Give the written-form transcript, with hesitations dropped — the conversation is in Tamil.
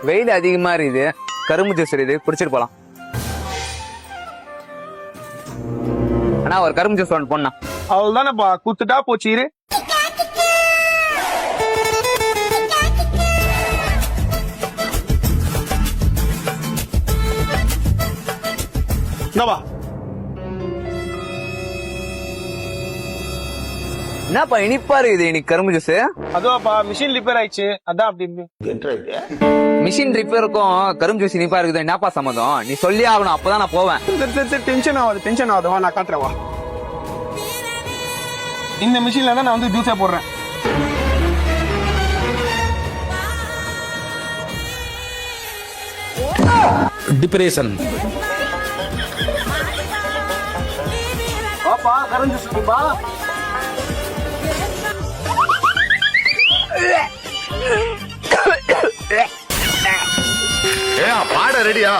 வெயில் அதிகமா இருக்குது, கரும்பு ஜூஸ் இருக்குது, குடிச்சிட்டு போலாம். அண்ணா ஒரு கரும்பு ஜூஸ் ஒன்று போண்ணா. அவ்வளவுதானப்பா, குத்துட்டா போச்சு. இரு என்னப்பா? என்னப்பா இனிப்பா இருக்குது இன்னைக்கு கரும்பு ஜூஸ்? அதுவாப்பா மிஷின் ரிப்பேர் ஆயிடுச்சு, அதான் அப்படி. மிஷின் ரிப்பேருக்கும் கரும்பு ஜூஸ் இனிப்பா இருக்குது என்னப்பா சம்மதம்? நீ சொல்லி ஆகணும், அப்பதான் நான் போவேன். டென்ஷன் ஆகுது வா, நான் காட்டுறேன் வா. இந்த மிஷின்ல தான் நான் வந்து ஜூஸே போடுறேன். டிப்ரெஷன். வாப்பா கரும்பு ஜூஸ் குடிப்பா. பாட ரெடியா?